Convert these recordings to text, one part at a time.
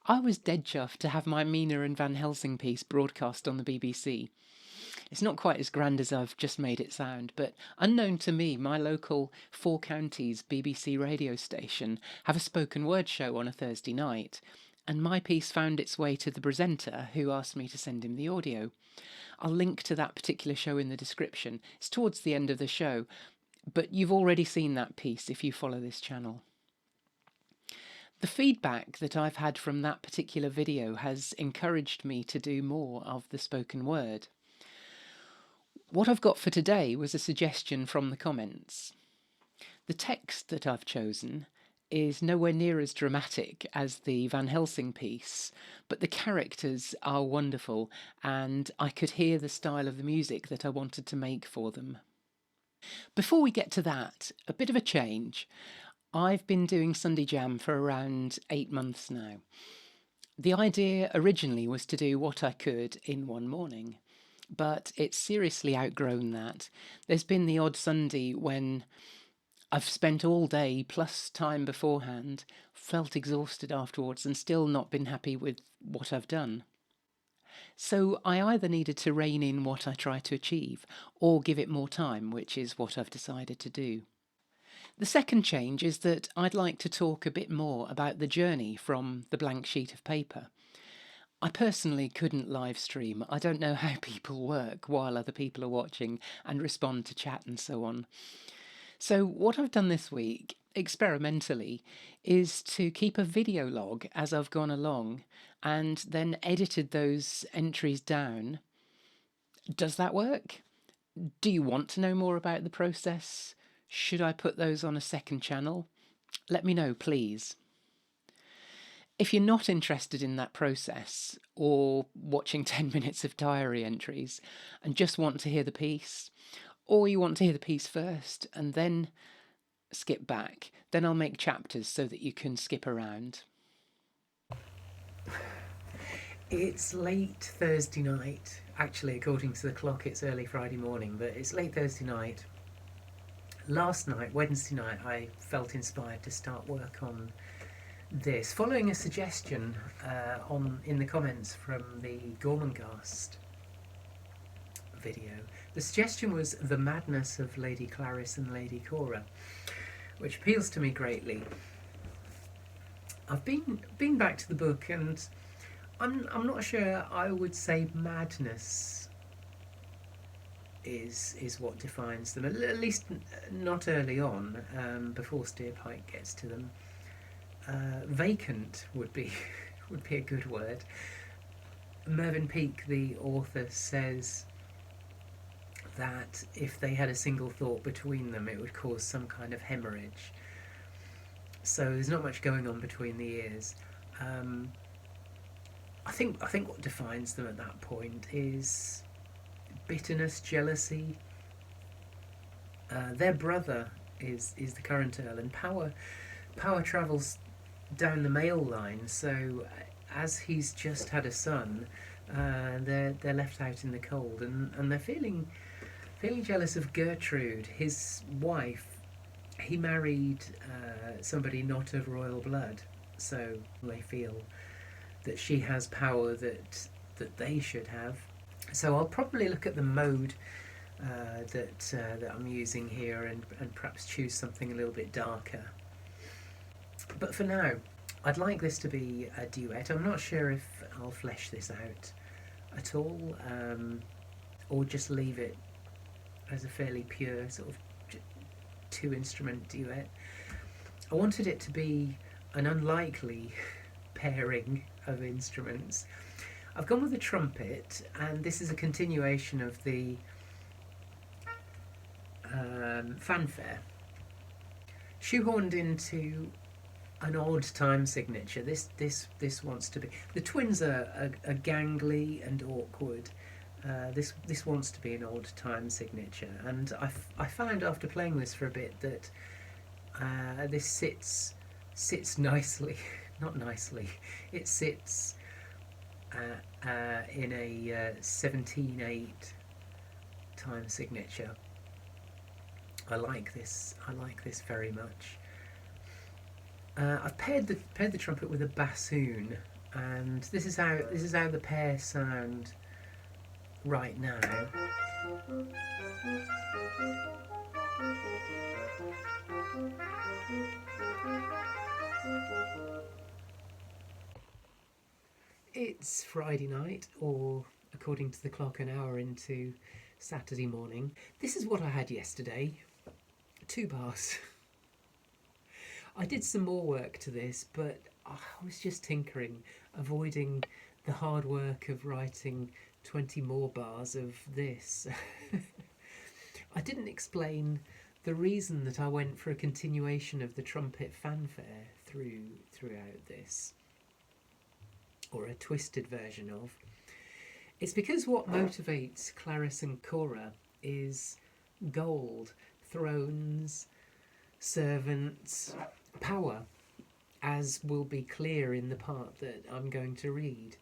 I was dead chuffed to have my Mina and Van Helsing piece broadcast on the BBC. It's not quite as grand as I've just made it sound, but unknown to me, my local Four Counties BBC radio station have a spoken word show on a Thursday night, and my piece found its way to the presenter, who asked me to send him the audio. I'll link to that particular show in the description. It's towards the end of the show, but you've already seen that piece if you follow this channel. The feedback that I've had from that particular video has encouraged me to do more of the spoken word. What I've got for today was a suggestion from the comments. The text that I've chosen is nowhere near as dramatic as the Van Helsing piece, but the characters are wonderful, and I could hear the style of the music that I wanted to make for them. Before we get to that, a bit of a change. I've been doing Sunday Jam for around 8 months now. The idea originally was to do what I could in one morning, but it's seriously outgrown that. There's been the odd Sunday when I've spent all day plus time beforehand, felt exhausted afterwards, and still not been happy with what I've done. So I either needed to rein in what I try to achieve or give it more time, which is what I've decided to do. The second change is that I'd like to talk a bit more about the journey from the blank sheet of paper. I personally couldn't live stream. I don't know how people work while other people are watching and respond to chat and so on. So what I've done this week, experimentally, is to keep a video log as I've gone along and then edited those entries down. Does that work? Do you want to know more about the process? Should I put those on a second channel? Let me know, please. If you're not interested in that process or watching 10 minutes of diary entries and just want to hear the piece, or you want to hear the piece first and then skip back, then I'll make chapters so that you can skip around. It's late Thursday night. Actually, according to the clock, it's early Friday morning, but it's late Thursday night. Last night, Wednesday night, I felt inspired to start work on this, following a suggestion in the comments from the Gormenghast video. The suggestion was the madness of Lady Clarice and Lady Cora, which appeals to me greatly. I've been back to the book, and I'm not sure I would say madness is what defines them, at least not early on, before Steerpike gets to them. Vacant would be a good word. Mervyn Peake, the author, says that if they had a single thought between them, it would cause some kind of hemorrhage. So there's not much going on between the ears. I think what defines them at that point is bitterness, jealousy. Their brother is the current Earl, and power travels down the male line. So as he's just had a son, they're left out in the cold, and they're feeling jealous of Gertrude, his wife. He married somebody not of royal blood, so they feel that she has power that they should have. So I'll probably look at the mode that I'm using here and perhaps choose something a little bit darker. But for now, I'd like this to be a duet. I'm not sure if I'll flesh this out at all, or just leave it as a fairly pure sort of two-instrument duet. I wanted it to be an unlikely pairing of instruments. I've gone with the trumpet, and this is a continuation of the fanfare, shoehorned into an odd time signature. This wants to be. The twins are gangly and awkward. This wants to be an odd time signature, and I found after playing this for a bit that this sits nicely. Not nicely. It sits in a 17/8 time signature. I like this very much. I've paired the trumpet with a bassoon, And this is how the pairs sound right now. It's Friday night, or according to the clock, an hour into Saturday morning. This is what I had yesterday. 2 bars. I did some more work to this, but I was just tinkering, avoiding the hard work of writing 20 more bars of this. I didn't explain the reason that I went for a continuation of the trumpet fanfare throughout this, or a twisted version of. It's because what motivates Clarice and Cora is gold, thrones, servants, power, as will be clear in the part that I'm going to read.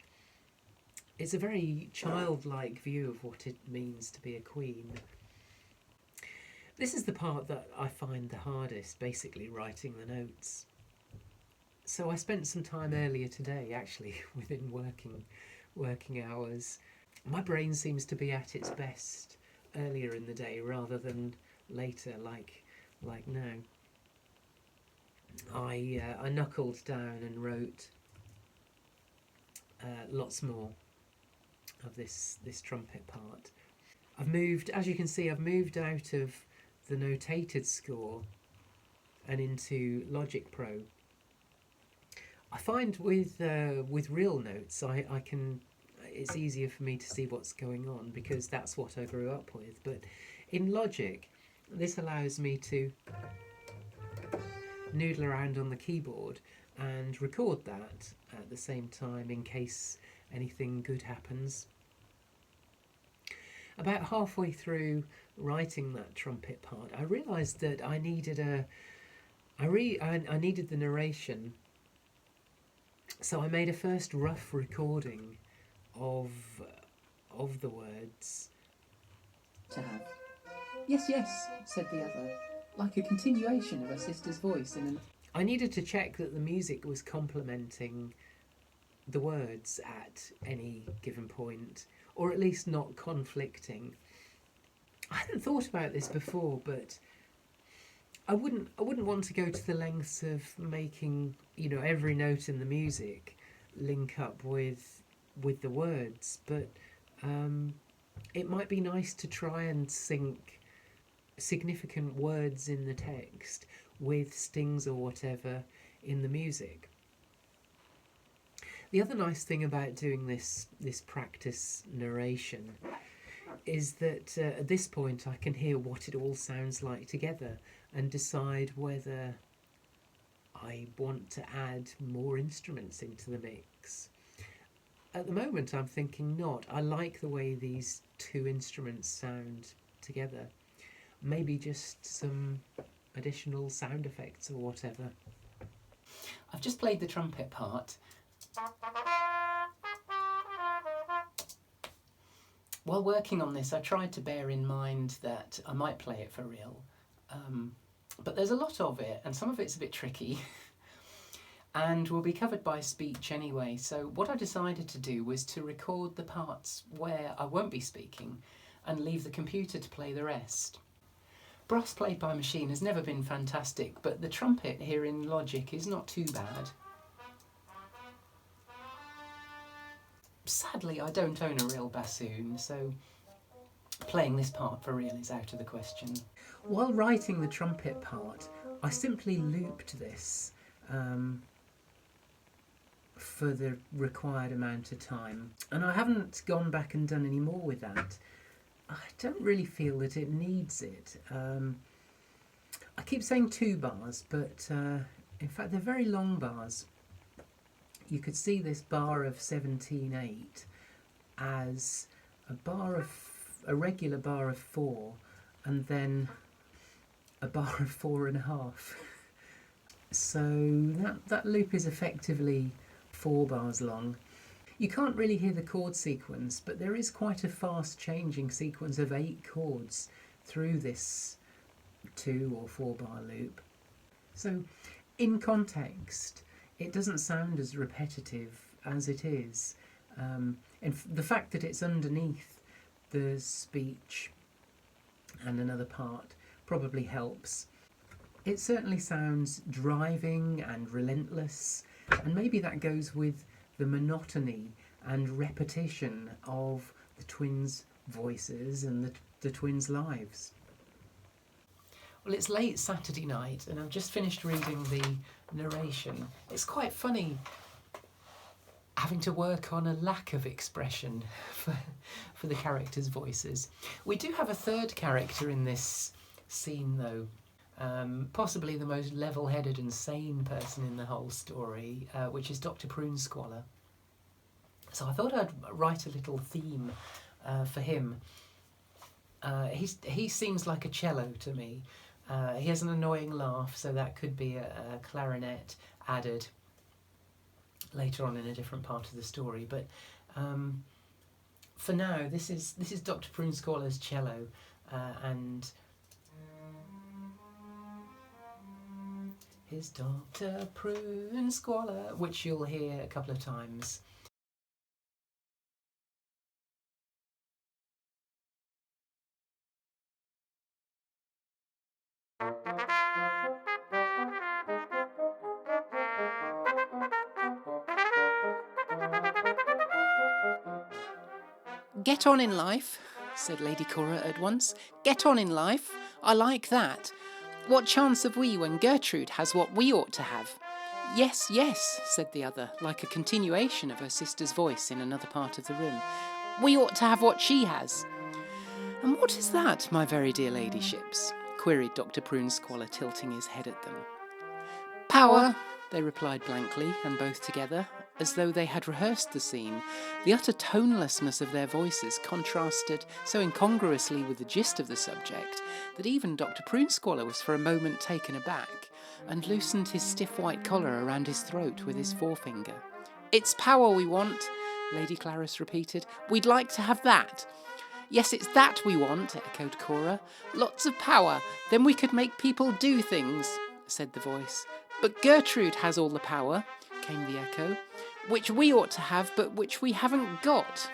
It's a very childlike view of what it means to be a queen. This is the part that I find the hardest, basically writing the notes. So I spent some time earlier today, actually, within working hours. My brain seems to be at its best earlier in the day rather than later, like now. I knuckled down and wrote lots more of this trumpet part. As you can see, I've moved out of the notated score and into Logic Pro. I find with real notes, it's easier for me to see what's going on because that's what I grew up with. But in Logic, this allows me to noodle around on the keyboard and record that at the same time in case anything good happens. About halfway through writing that trumpet part, I realised that I needed I needed the narration. So I made a first rough recording of the words. To have. Yes, yes, said the other, like a continuation of her sister's voice in an... I needed to check that the music was complementing the words at any given point, or at least not conflicting. I hadn't thought about this before, but I wouldn't want to go to the lengths of making, every note in the music link up with the words, but it might be nice to try and sync significant words in the text with stings or whatever in the music. The other nice thing about doing this practice narration is that at this point I can hear what it all sounds like together and decide whether I want to add more instruments into the mix. At the moment I'm thinking not. I like the way these 2 instruments sound together. Maybe just some additional sound effects or whatever. I've just played the trumpet part. While working on this, I tried to bear in mind that I might play it for real. But there's a lot of it, and some of it's a bit tricky. And will be covered by speech anyway, so what I decided to do was to record the parts where I won't be speaking and leave the computer to play the rest. Brass played by machine has never been fantastic, but the trumpet here in Logic is not too bad. Sadly, I don't own a real bassoon, so playing this part for real is out of the question. While writing the trumpet part, I simply looped this for the required amount of time, and I haven't gone back and done any more with that. I don't really feel that it needs it. I keep saying 2 bars, but in fact they're very long bars. You could see this bar of 17/8 as a regular bar of 4, and then a bar of 4.5. So that loop is effectively 4 bars long. You can't really hear the chord sequence, but there is quite a fast changing sequence of 8 chords through this 2 or 4 bar loop. So in context, it doesn't sound as repetitive as it is. And the fact that it's underneath the speech and another part probably helps. It certainly sounds driving and relentless, and maybe that goes with the monotony and repetition of the twins' voices and the twins' lives. Well, it's late Saturday night, and I've just finished reading the narration. It's quite funny having to work on a lack of expression for the characters' voices. We do have a third character in this scene, though. Possibly the most level-headed and sane person in the whole story, which is Dr. Prunesqualler. So I thought I'd write a little theme for him. He seems like a cello to me. He has an annoying laugh, so that could be a clarinet added later on in a different part of the story. But for now, this is Dr. Prunesqualler's cello, and his Dr. Prunesqualler, which you'll hear a couple of times. "Get on in life," said Lady Cora at once. "Get on in life. I like that. What chance have we when Gertrude has what we ought to have?" "Yes, yes," said the other, like a continuation of her sister's voice in another part of the room. "We ought to have what she has." "And what is that, my very dear ladyships?" queried Dr. Prunesqualler, tilting his head at them. "Power," they replied blankly, and both together, as though they had rehearsed the scene. The utter tonelessness of their voices contrasted so incongruously with the gist of the subject that even Dr. Prunesqualler was for a moment taken aback, and loosened his stiff white collar around his throat with his forefinger. "It's power we want," Lady Clarice repeated. "We'd like to have that." "Yes, it's that we want," echoed Cora. "Lots of power, then we could make people do things," said the voice. "But Gertrude has all the power," came the echo, "which we ought to have, but which we haven't got."